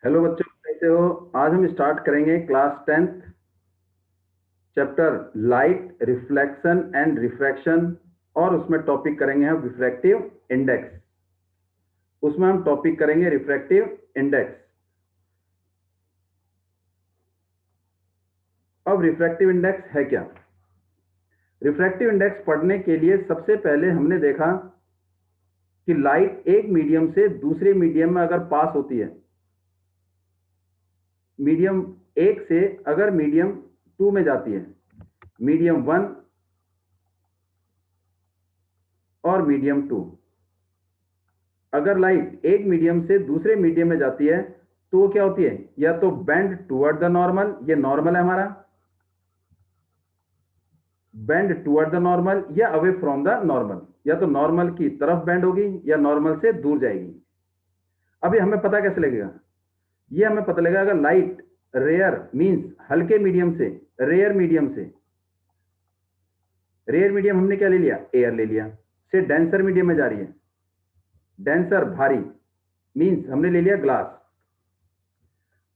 Hello बच्चों, कैसे हो? आज हम स्टार्ट करेंगे class 10th chapter light reflection and refraction. और उसमें टॉपिक करेंगे हम रिफ्रैक्टिव इंडेक्स। उसमें हम टॉपिक करेंगे रिफ्रैक्टिव इंडेक्स। अब रिफ्रैक्टिव इंडेक्स है क्या? रिफ्रैक्टिव इंडेक्स पढ़ने के लिए सबसे पहले हमने देखा कि लाइट एक मीडियम से दूसरे मीडियम में अगर पास होती है, मीडियम एक से अगर मीडियम टू में जाती है, मीडियम वन और मीडियम टू, अगर लाइट एक मीडियम से दूसरे मीडियम में जाती है तो वो क्या होती है? या तो बेंड टुवर्ड द नॉर्मल, ये नॉर्मल है हमारा, बेंड टुवर्ड द नॉर्मल, या अवे फ्रॉम द नॉर्मल, या तो नॉर्मल की तरफ बेंड होगी या नॉर्मल से दूर जाएगी। अभी हमें पता कैसे लगेगा? ये हमें पता लगेगा अगर लाइट रेयर मींस हल्के मीडियम से, रेयर मीडियम से, रेयर मीडियम हमने क्या ले लिया? एयर ले लिया, से डेंसर मीडियम में जा रही है, डेंसर भारी मींस हमने ले लिया ग्लास।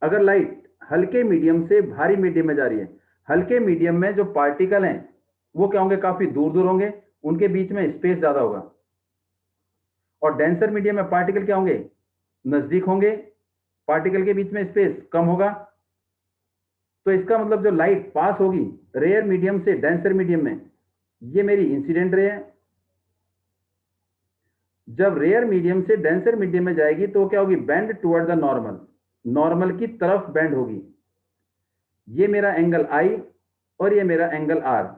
अगर लाइट हल्के मीडियम से भारी मीडियम में जा रही है, हल्के मीडियम में जो पार्टिकल हैं वो क्या होंगे? काफी दूर दूर होंगे, उनके बीच में स्पेस ज्यादा होगा। और डेंसर मीडियम में पार्टिकल क्या होंगे? नजदीक होंगे, पार्टिकल के बीच में स्पेस कम होगा। तो इसका मतलब जो लाइट पास होगी रेयर मीडियम से डेंसर मीडियम में, ये मेरी इंसिडेंट रे है। जब रेयर मीडियम से डेंसर मीडियम में जाएगी तो क्या होगी? Bend toward the normal, normal की तरफ बेंड होगी। ये मेरा एंगल आई और ये मेरा एंगल आर।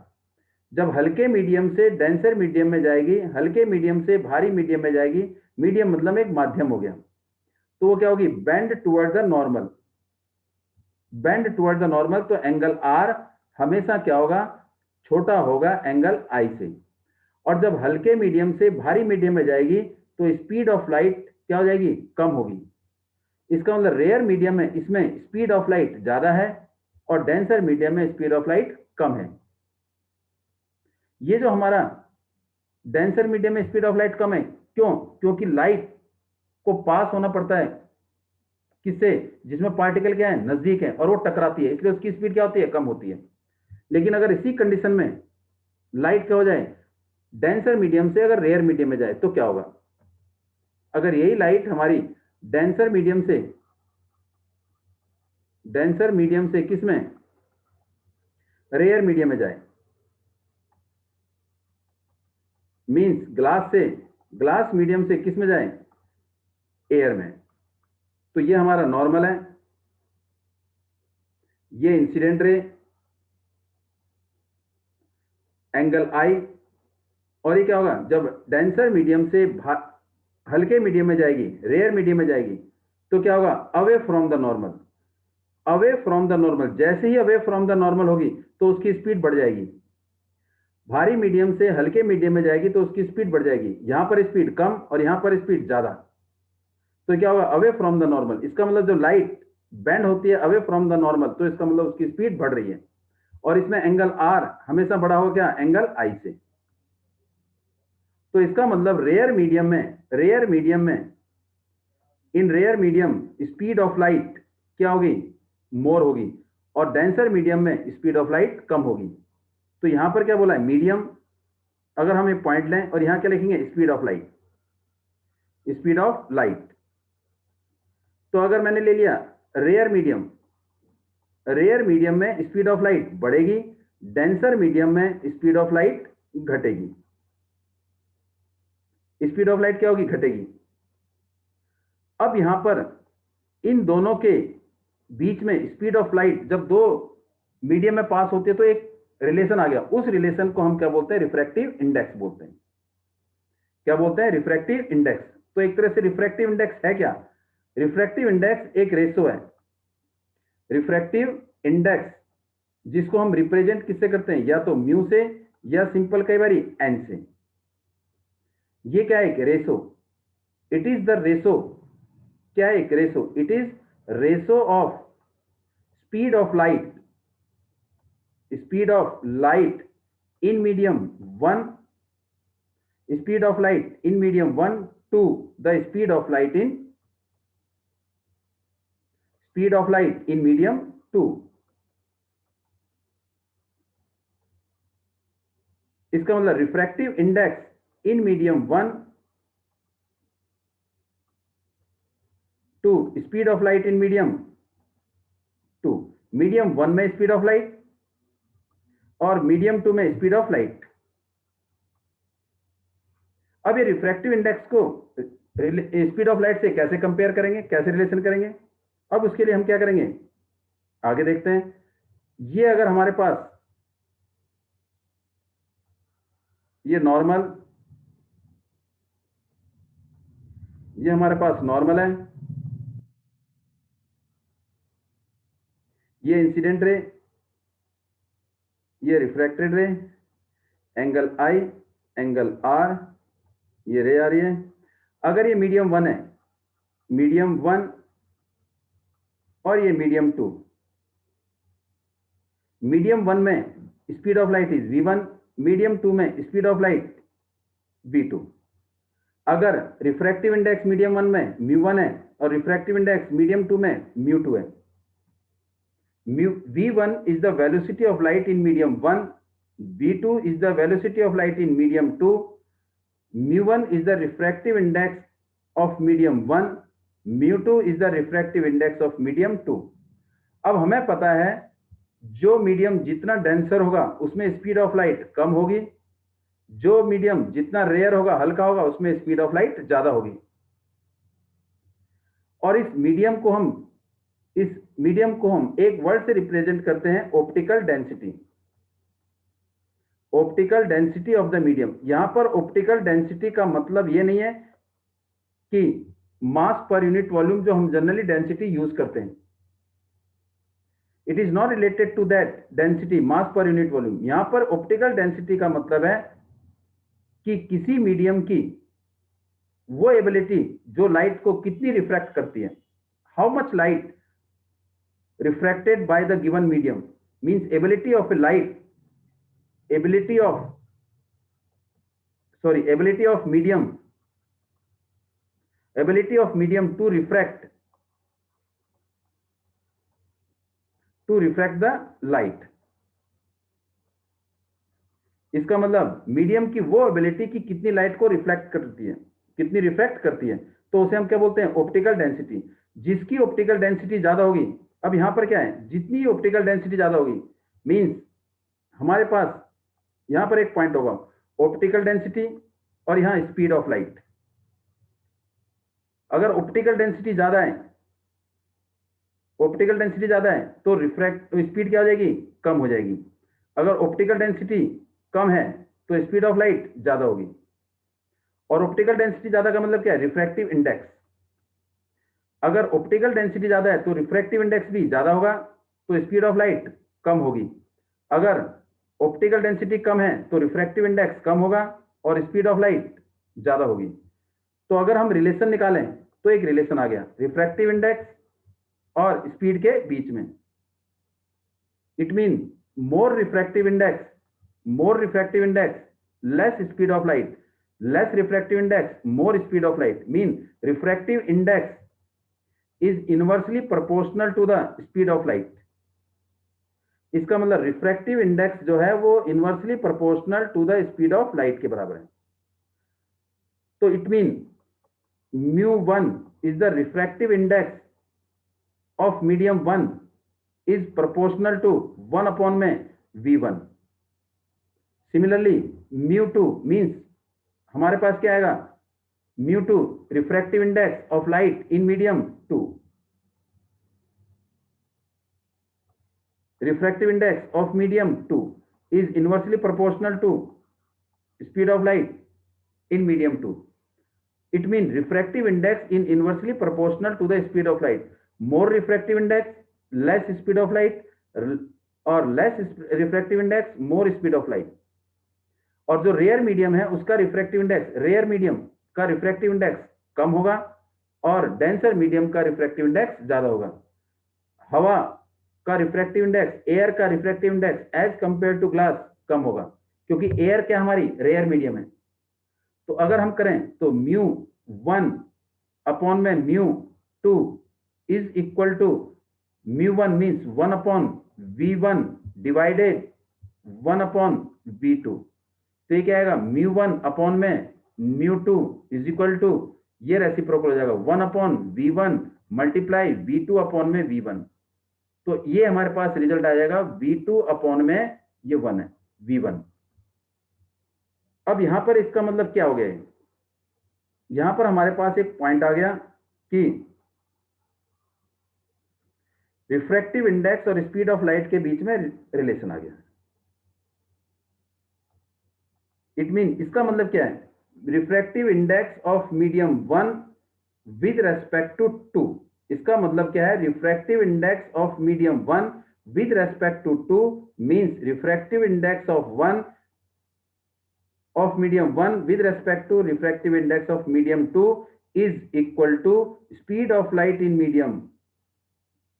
जब हल्के मीडियम से डेंसर मीडियम में जाएगी, हल्के मीडियम से भारी मीडियम में जाएगी, मीडियम मतलब एक माध्यम हो गया, तो वो क्या होगी? Bend toward the normal, bend toward the normal. तो एंगल आर हमेशा क्या होगा? छोटा होगा एंगल आई से। और जब हल्के मीडियम से भारी मीडियम में जाएगी तो स्पीड ऑफ लाइट क्या हो जाएगी? कम होगी। इसका मतलब रेयर मीडियम में इसमें स्पीड ऑफ लाइट ज्यादा है और डेंसर मीडियम में स्पीड ऑफ लाइट कम है। ये जो हमारा डेंसर मीडियम में स्पीड ऑफ लाइट कम है, क्यों? क्योंकि लाइट को पास होना पड़ता है किससे? जिसमें पार्टिकल क्या है? नजदीक है, और वो टकराती है, इसलिए उसकी स्पीड क्या होती है? कम होती है। लेकिन अगर इसी कंडीशन में लाइट क्या हो जाए? डेंसर मीडियम से अगर रेयर मीडियम में जाए तो क्या होगा? अगर यही लाइट हमारी डेंसर मीडियम से, डेंसर मीडियम से किस में? रेयर मीडियम में जाए, मींस ग्लास से, ग्लास मीडियम से किस में जाए? एयर में। तो ये हमारा नॉर्मल है, ये इंसिडेंट रे, एंगल आई। और ये क्या होगा? जब डेंसर मीडियम से हल्के मीडियम में जाएगी, रेयर मीडियम में जाएगी, तो क्या होगा? Away from the normal, away from the normal. जैसे ही अवे फ्रॉम द नॉर्मल होगी तो उसकी स्पीड बढ़ जाएगी। भारी मीडियम से हल्के मीडियम में जाएगी तो उसकी स्पीड बढ़ जाएगी, यहां पर स्पीड कम और यहां पर स्पीड ज्यादा। तो क्या होगा? Away from the normal. इसका मतलब जो लाइट बेंड होती है अवे फ्रॉम द नॉर्मल, तो इसका मतलब उसकी स्पीड बढ़ रही है। और इसमें एंगल आर हमेशा बढ़ा हो क्या? एंगल आई से। तो इसका मतलब रेयर मीडियम में, रेयर मीडियम में, in rare medium speed of light क्या होगी? मोर होगी। और डेंसर मीडियम में स्पीड ऑफ लाइट कम होगी। तो यहां पर क्या बोला है? मीडियम। अगर हम एक पॉइंट लें और यहां क्या लिखेंगे? Speed of light, speed of light. तो अगर मैंने ले लिया रेयर मीडियम, रेयर मीडियम में स्पीड ऑफ लाइट बढ़ेगी, डेंसर मीडियम में स्पीड ऑफ लाइट घटेगी। स्पीड ऑफ लाइट क्या होगी? घटेगी। अब यहां पर इन दोनों के बीच में स्पीड ऑफ लाइट जब दो मीडियम में पास होती है तो एक रिलेशन आ गया। उस रिलेशन को हम क्या बोलते हैं? रिफ्रैक्टिव इंडेक्स बोलते हैं। क्या बोलते हैं? Refractive index. तो एक तरह से रिफ्रैक्टिव इंडेक्स है क्या? रिफ्रैक्टिव इंडेक्स एक रेशो है। रिफ्रैक्टिव इंडेक्स जिसको हम रिप्रेजेंट किससे करते हैं? या तो म्यू से, या सिंपल कई बार एन से। ये क्या है? एक ratio. It is the ratio. क्या है? एक ratio. It is ratio of speed of light, speed of light in medium one, speed of light in medium one to the speed of light in speed of light in medium 2। इसका मतलब refractive index in medium 1 to speed of light in medium 2। Medium 1 में speed of light और medium 2 में speed of light. अब ये refractive index को speed of light से कैसे कंपेयर करेंगे, कैसे रिलेशन करेंगे? अब उसके लिए हम क्या करेंगे, आगे देखते हैं। ये अगर हमारे पास ये नॉर्मल, ये हमारे पास नॉर्मल है, ये इंसिडेंट रे, ये रिफ्रैक्टेड रे, एंगल आई, एंगल आर, ये रे आ रही है। अगर ये मीडियम 1 है, मीडियम 1 और ये मीडियम 2, मीडियम 1 में speed of light is v1, medium 2 में स्पीड ऑफ लाइट v2। अगर रिफ्रैक्टिव इंडेक्स मीडियम 1 में μ1 है और रिफ्रैक्टिव इंडेक्स मीडियम 2 में μ2 है। v1 is the velocity of light in medium 1, v2 is the velocity of light in medium 2, μ1 is the refractive index of medium 1, μ2 is the refractive index of medium 2। अब हमें पता है जो medium जितना denser होगा उसमें स्पीड ऑफ लाइट कम होगी, जो मीडियम जितना रेयर होगा, हल्का होगा, उसमें स्पीड ऑफ लाइट ज्यादा होगी। और इस मीडियम को हम एक वर्ड से रिप्रेजेंट करते हैं, optical density. Optical density of the medium. यहां पर ऑप्टिकल डेंसिटी का मतलब यह नहीं है कि मास पर यूनिट वॉल्यूम जो हम जनरली डेंसिटी यूज करते हैं, it is not related to that density, mass per unit volume. यहां पर ऑप्टिकल डेंसिटी का मतलब है कि किसी मीडियम की वो एबिलिटी जो लाइट को कितनी रिफ्रैक्ट करती है, how much light refracted by the given medium, means ability of medium to refract the light। इसका मतलब मीडियम की वो एबिलिटी की कितनी लाइट को रिफ्लेक्ट करती है, कितनी रिफ्रैक्ट करती है, तो उसे हम क्या बोलते हैं, ऑप्टिकल डेंसिटी। जिसकी ऑप्टिकल डेंसिटी ज्यादा होगी, अब यहां पर क्या है, जितनी ऑप्टिकल डेंसिटी ज्यादा होगी मींस हमारे पास यहां पर एक पॉइंट होगा ऑप्टिकल डेंसिटी और यहां स्पीड ऑफ लाइट। अगर ऑप्टिकल डेंसिटी ज्यादा है, तो स्पीड क्या हो जाएगी, कम हो जाएगी। अगर ऑप्टिकल डेंसिटी कम है तो स्पीड ऑफ लाइट ज्यादा होगी। और ऑप्टिकल डेंसिटी ज्यादा का मतलब क्या है, रिफ्रैक्टिव इंडेक्स। अगर ऑप्टिकल डेंसिटी ज्यादा है तो रिफ्रैक्टिव इंडेक्स भी ज्यादा होगा, तो स्पीड ऑफ लाइट कम होगी। अगर ऑप्टिकल डेंसिटी कम है तो रिफ्रैक्टिव इंडेक्स कम होगा और स्पीड ऑफ लाइट ज्यादा होगी। तो अगर हम रिलेशन निकालें तो एक रिलेशन आ गया रिफ्रैक्टिव इंडेक्स और स्पीड के बीच में। It mean more refractive index less speed of light, less refractive index more speed of light, mean refractive index is inversely proportional to the speed of light। इसका मतलब refractive index जो है वो inversely proportional to the speed of light के बराबर है। तो it mean μ1 is the refractive index of medium 1 is proportional to 1 upon में v1। सिमिलरली μ2 मीन्स हमारे पास क्या आएगा, μ2 refractive index of light in medium 2, refractive index of medium 2 is inversely proportional to speed of light in medium 2। It means refractive index is inversely proportional to the speed of light। More refractive index, less speed of light, or less refractive index, more speed of light। और जो rare medium है उसका refractive index, rare medium का refractive index कम होगा और denser medium का refractive index ज्यादा होगा। हवा का रिफ्रैक्टिव इंडेक्स, एयर का refractive index as compare to glass कम होगा, क्योंकि एयर क्या हमारी रेयर मीडियम है। तो अगर हम करें तो μ1 अपॉन में μ2 is equal to μ1 means 1/v1 divided 1/v2। तो ये क्या आएगा, μ1 अपॉन में μ2 इज इक्वल टू, ये रेसिप्रोकल हो जाएगा 1/v1 मल्टीप्लाई v2 अपॉन में v1। तो ये हमारे पास रिजल्ट आ जाएगा v2 अपॉन में ये 1 है v1। अब यहां पर इसका मतलब क्या हो गया है, यहां पर हमारे पास एक पॉइंट आ गया कि रिफ्रैक्टिव इंडेक्स और स्पीड ऑफ लाइट के बीच में रिलेशन आ गया। इट मीन, इसका मतलब क्या है, refractive index of medium 1 with respect to 2। इसका मतलब क्या है, refractive index of medium 1 with respect to 2 means refractive index of 1 of medium 1 with respect to refractive index of medium 2 is equal to speed of light in medium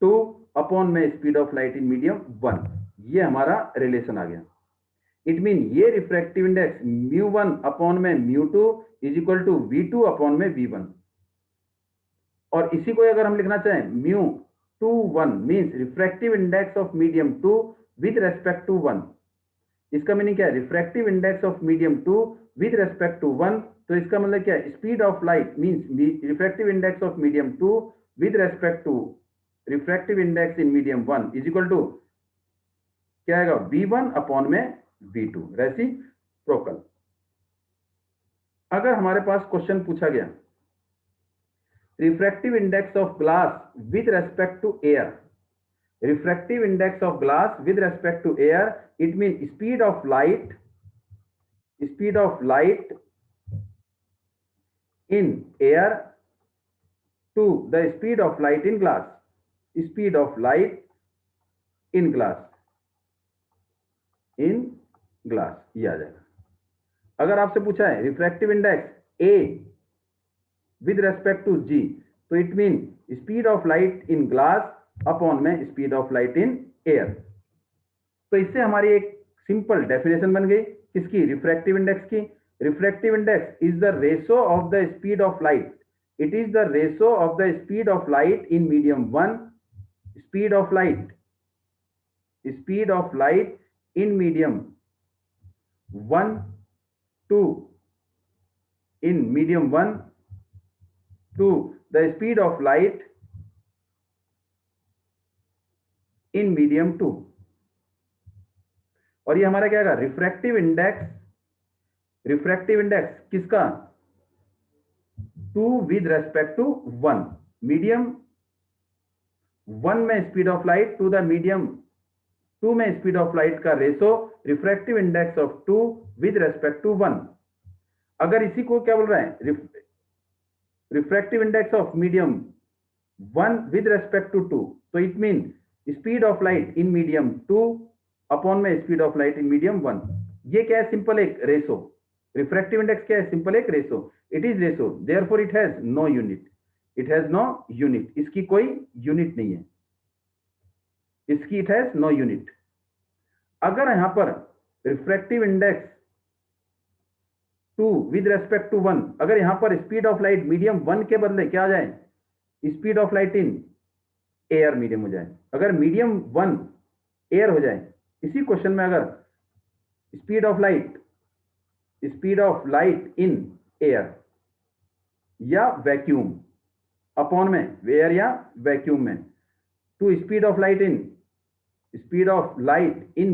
2 upon में speed of light in medium 1। ये हमारा relation आ गया। It mean ये refractive index μ1 upon में μ2 is equal to v2 upon में v1। और इसी को अगर हम लिखना चाहें μ21 means refractive index of medium 2 with respect to 1। इसका मीनिंग क्या है, refractive index of medium 2 with respect to 1। तो इसका मतलब क्या है, speed of light means refractive index of medium 2 with respect to refractive index in medium 1 is equal to क्या आएगा, v1 अपॉन में v2 रेसिप्रोकल। अगर हमारे पास क्वेश्चन पूछा गया refractive index of glass with respect to air, refractive index of glass with respect to air, it means speed of light in air to the speed of light in glass, speed of light in glass ये आ जाएगा। अगर आपसे पूछा है refractive index A with respect to G, तो it mean speed of light in glass upon में speed of light in air. तो इससे हमारी एक सिंपल डेफिनेशन बन गई किसकी, रिफ्रैक्टिव इंडेक्स की। Refractive index is the ratio of the speed of light, it is the ratio of the speed of light in medium 1, speed of light in medium 1 to in medium 1 to the speed of light in medium 2। और ये हमारा क्या आएगा, refractive index किसका, 2 with respect to 1। Medium 1 में speed of light to the medium 2 में speed of light का ratio refractive index of 2 with respect to 1। अगर इसी को क्या बोल रहे हैं, refractive index of medium 1 with respect to 2, तो it mean speed of light in medium 2 upon में speed of light in medium 1। ये क्या है, सिंपल एक रेशो। रिफ्रैक्टिव इंडेक्स क्या है, सिंपल एक ratio, it is ratio, therefore it has no unit, इसकी कोई यूनिट नहीं है, इट हैज नो यूनिट। अगर यहां पर refractive index 2 with respect to 1, अगर यहां पर स्पीड ऑफ लाइट मीडियम 1 के बदले क्या आ जाए, speed of light in air medium हो जाए, अगर मीडियम 1 एयर हो जाए, इसी क्वेश्चन में अगर speed of light in air या वैक्यूम अपॉन में एयर या वैक्यूम में to speed of light in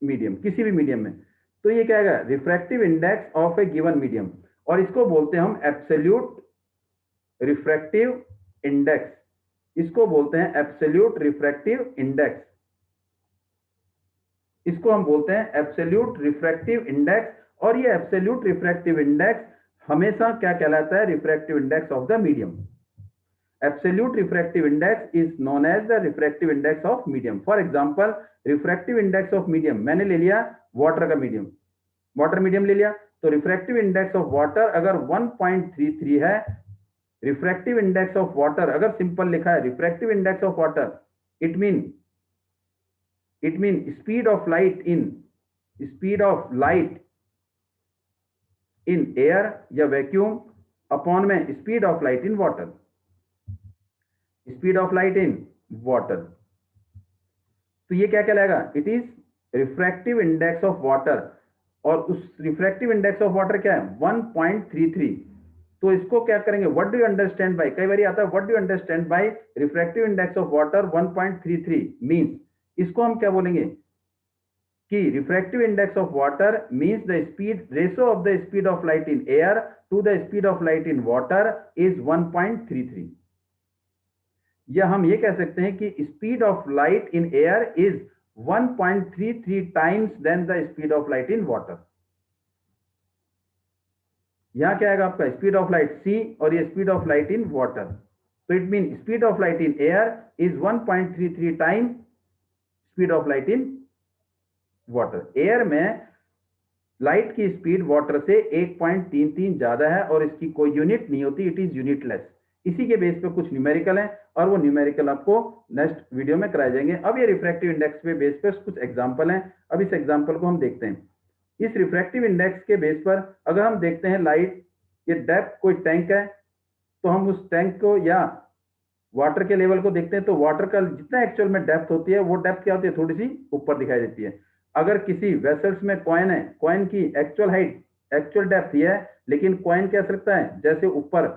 medium किसी भी मीडियम में, तो ये क्या आएगा, refractive index of a given medium. और इसको बोलते हैं हम एब्सोल्यूट रिफ्रैक्टिव इंडेक्स, इसको बोलते हैं एब्सोल्यूट रिफ्रैक्टिव इंडेक्स, इसको हम बोलते हैं एब्सोल्यूट रिफ्रैक्टिव इंडेक्स। और ये एब्सोल्यूट रिफ्रैक्टिव इंडेक्स हमेशा क्या कहलाता है, refractive index of the medium. Absolute refractive index is known as the refractive index of medium. For example, refractive index of medium मैंने ले लिया वाटर का मीडियम, वाटर मीडियम ले लिया, तो रिफ्रैक्टिव इंडेक्स ऑफ वाटर अगर 1.33 है, रिफ्रैक्टिव इंडेक्स ऑफ वाटर अगर सिंपल लिखा है refractive index of water, it mean speed of light in air या वैक्यूम अपॉन में speed of light in water. Speed of light in water. तो ये क्या कहलाएगा? It is refractive index of water, और उस रिफ्रैक्टिव इंडेक्स ऑफ वाटर क्या है? 1.33। तो इसको क्या करेंगे? What do you understand by, कई बार आता है what do you understand by refractive index of water 1.33 means, इसको हम क्या बोलेंगे कि refractive index of water means the speed ratio of the speed of light in air to the speed of light in water is 1.33। या हम ये कह सकते हैं कि speed of light in air is 1.33 times than the speed of light in water. यहां क्या आएगा आपका? स्पीड ऑफ लाइट c और ये speed of light in water. तो it mean speed of light in air is 1.33 time speed of light in water. Air में light की speed water से 1.33 ज्यादा है और इसकी कोई यूनिट नहीं होती, इट इज यूनिटलेस। इसी के बेस पे कुछ न्यूमेरिकल है और वो न्यूमेरिकल आपको नेक्स्ट वीडियो में कराए जाएंगे। अब ये रिफ्रैक्टिव इंडेक्स पे बेस पे कुछ एग्जांपल हैं, अब इस एग्जांपल को हम देखते हैं। इस रिफ्रैक्टिव इंडेक्स के बेस पर अगर हम देखते हैं लाइट, ये डेप्थ कोई टैंक है, तो हम उस टैंक को या वाटर के लेवल को देखते हैं, तो वाटर का जितना एक्चुअल में डेप्थ होती है वो डेप्थ क्या होती है? थोड़ी सी ऊपर दिखाई देती है। अगर किसी वेसल्स में कॉइन है, कॉइन की एक्चुअल हाइट, एक्चुअल डेप्थ ये है, लेकिन कॉइन कैसा लगता है? जैसे ऊपर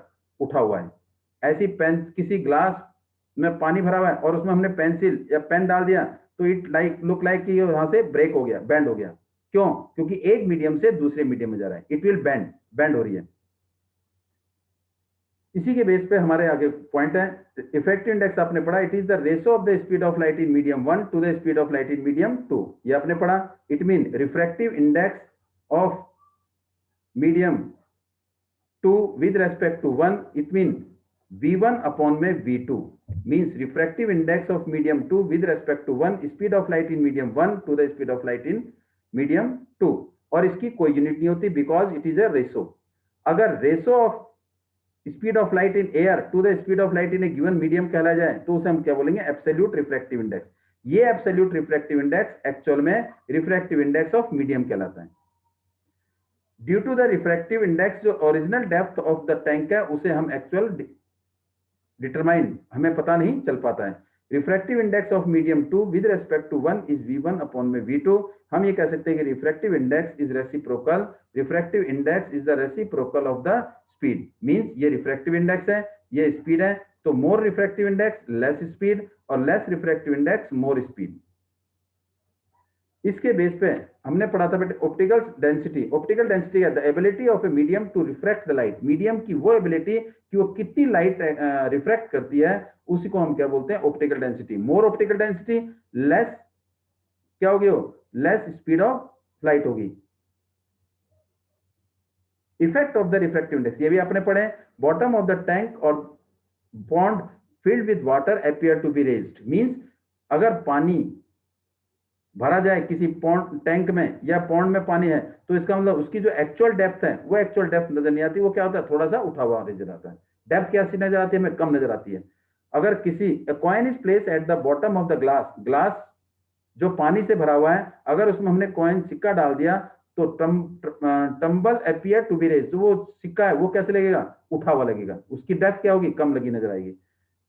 उठा हुआ है। ऐसी पेन, किसी ग्लास में पानी भरा हुआ है और उसमें हमने पेंसिल या पेन डाल दिया, तो इट लाइक लुक लाइक कि यहां से ब्रेक हो गया, बेंड हो गया। क्यों? क्योंकि एक मीडियम से दूसरे मीडियम में जा रहा है, इट विल बेंड हो रही है। इसी के बेस पे हमारे आगे पॉइंट है, इफेक्टिव इंडेक्स आपने पढ़ा, it is the ratio of the speed of light in medium 1 to the speed of light in medium 2। ये आपने पढ़ा। It mean refractive index of medium 2 with respect to 1, it mean v1 upon में v2 means refractive index of medium 2 with respect to 1, speed of light in medium 1 to the speed of light in medium 2। और इसकी कोई unit नहीं होती because it is a ratio. अगर ratio of speed of light in air to the speed of light in a given medium कहला जाए तो उसे हम क्या बोलेंगे? Absolute refractive index. ये एब्सोल्यूट रिफ्रैक्टिव इंडेक्स एक्चुअल में रिफ्रैक्टिव इंडेक्स ऑफ मीडियम कहलाता है। Due to the refractive index, जो original depth of the tank है उसे हम एक्चुअल डिटरमाइन हमें पता नहीं चल पाता है। Refractive index of medium 2 with respect to 1 is v1 upon में v2। हम ये कह सकते हैं कि refractive index is reciprocal, refractive index is the reciprocal of the speed. Means ये रिफ्रैक्टिव इंडेक्स है, ये स्पीड है, तो more refractive index less speed और less refractive index more speed. इसके बेस पे हमने पढ़ा था बेटे ऑप्टिकल डेंसिटी। ऑप्टिकल डेंसिटी है the ability of a medium to refract the light. Medium की वो एबिलिटी कि वो कितनी लाइट रिफ्रैक्ट करती है, उसी को हम क्या बोलते हैं? Optical density. More optical density less क्या होगी? वो लेस स्पीड ऑफ लाइट होगी। Effect of the refractive index ये भी आपने पढ़े। बॉटम ऑफ द टैंक और pond filled with water appear to be raised. Means अगर पानी भरा जाए किसी पॉन्ड टैंक में या पॉन्ड में पानी है, तो इसका मतलब उसकी जो एक्चुअल डेप्थ है वो एक्चुअल डेप्थ नजर नहीं आती, वो क्या होता है? थोड़ा सा उठा हुआ नजर आता है। डेप्थ कैसी नजर आती है? हमें कम नजर आती है। अगर किसी coin is place at the bottom of the glass, glass जो पानी से भरा हुआ है, अगर उसमें हमने कॉइन सिक्का डाल दिया तो tumbler appear to be raise, जो वो सिक्का है वो कैसे लगेगा? उठा हुआ लगेगा। उसकी डेप्थ क्या होगी? कम लगी नजर आएगी।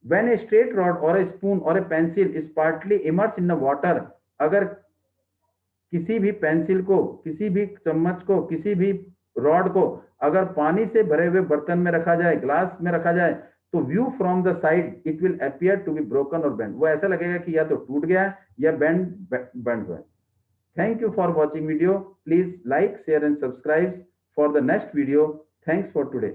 व्हेन ए स्ट्रेट रॉड और ए स्पून और ए pencil is partly immerse in the water, अगर किसी भी पेंसिल को, किसी भी चम्मच को, किसी भी रॉड को अगर पानी से भरे हुए बर्तन में रखा जाए, ग्लास में रखा जाए, तो view from the side it will appear to be broken और बेंड। वो ऐसा लगेगा कि या तो टूट गया है या बेंड हुआ है। Thank you for watching video. Please like, share and subscribe for the next video. Thanks for today.